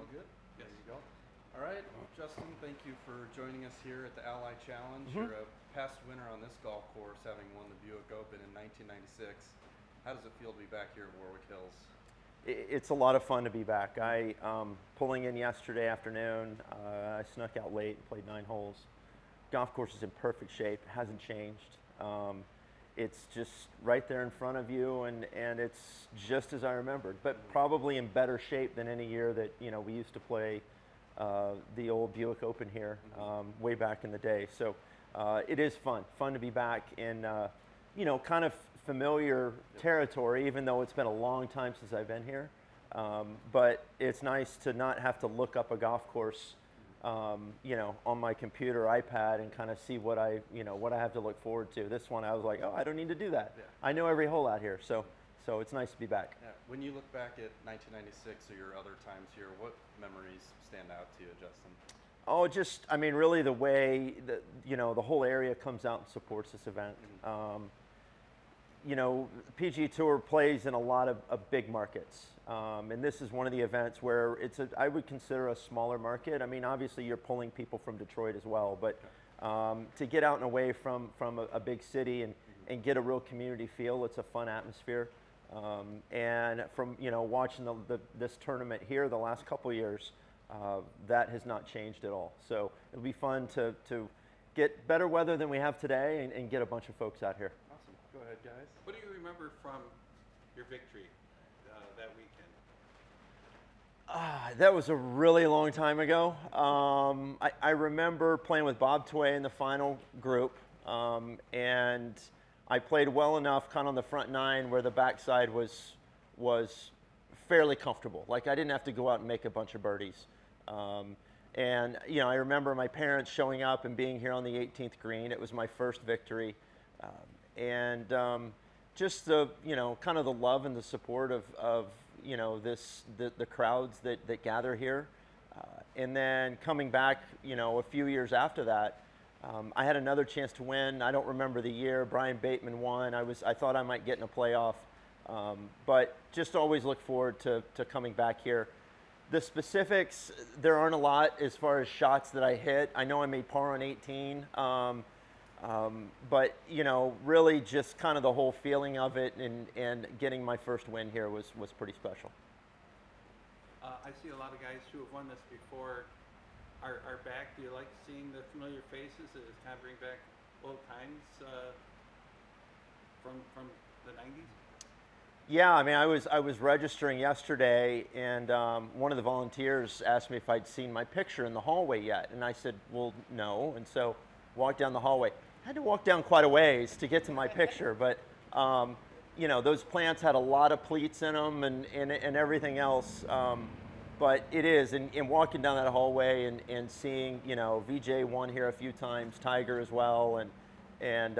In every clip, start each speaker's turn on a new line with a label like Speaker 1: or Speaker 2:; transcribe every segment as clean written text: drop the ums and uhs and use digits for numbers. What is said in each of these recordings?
Speaker 1: All good?
Speaker 2: Yes.
Speaker 1: There you go. All right, Justin, thank you for joining us here at the Ally Challenge.
Speaker 3: Mm-hmm.
Speaker 1: You're a past winner on this golf course, having won the Buick Open in 1996. How does it feel to be back here at Warwick Hills?
Speaker 3: It's a lot of fun to be back. I pulling in yesterday afternoon. I snuck out late and played 9 holes. Golf course is in perfect shape. Hasn't changed. It's just right there in front of you, and it's just as I remembered, but probably in better shape than any year that we used to play the old Buick Open here way back in the day. So it is fun to be back in kind of familiar territory, even though it's been a long time since I've been here. But it's nice to not have to look up a golf course on my computer, iPad, and kind of see what I have to look forward to. This one, I was like, oh, I don't need to do that.
Speaker 1: Yeah.
Speaker 3: I know every hole out here, so it's nice to be back.
Speaker 1: Yeah. When you look back at 1996 or your other times here, what memories stand out to you, Justin?
Speaker 3: Oh, just, I mean, really the way the whole area comes out and supports this event. PGA Tour plays in a lot of big markets. And this is one of the events where I would consider a smaller market. I mean, obviously you're pulling people from Detroit as well, but to get out and away from a big city and get a real community feel, it's a fun atmosphere. And from watching this tournament here the last couple of years, that has not changed at all. So it'll be fun to get better weather than we have today and get a bunch of folks out here.
Speaker 1: Awesome. Go ahead, guys.
Speaker 2: What do you remember from your victory that weekend?
Speaker 3: That was a really long time ago. I remember playing with Bob Tway in the final group, and I played well enough kind of on the front 9 where the backside was fairly comfortable. Like, I didn't have to go out and make a bunch of birdies. And I remember my parents showing up and being here on the 18th green. It was my first victory. Just the kind of the love and the support of the crowds that gather here, and then coming back a few years after that, I had another chance to win. I don't remember the year. Brian Bateman won. I thought I might get in a playoff, but just always look forward to coming back here. The specifics, there aren't a lot as far as shots that I hit. I know I made par on 18. But really just kind of the whole feeling of it and getting my first win here was pretty special.
Speaker 2: I see a lot of guys who have won this before are back. Do you like seeing the familiar faces? Does it kind of bring back old times from the 90s?
Speaker 3: Yeah, I mean, I was registering yesterday, and one of the volunteers asked me if I'd seen my picture in the hallway yet, and I said, well, no, and so walked down the hallway. I had to walk down quite a ways to get to my picture, but those plants had a lot of pleats in them and everything else. But it is, and walking down that hallway and seeing, VJ won here a few times, Tiger as well, and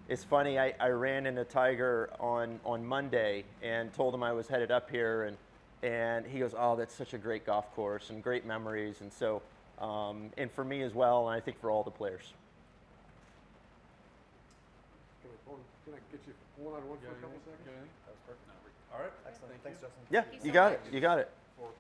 Speaker 3: it's funny. I ran into Tiger on Monday and told him I was headed up here, and he goes, "Oh, that's such a great golf course and great memories," and so and for me as well, and I think for all the players.
Speaker 4: Can I get you one-on-one for a couple seconds?
Speaker 1: That was perfect. All right.
Speaker 4: Excellent.
Speaker 1: Thank
Speaker 4: Thanks,
Speaker 1: you.
Speaker 4: Justin.
Speaker 3: Yeah,
Speaker 5: Thank you
Speaker 3: you
Speaker 5: so
Speaker 3: got
Speaker 5: much.
Speaker 3: it. You got it.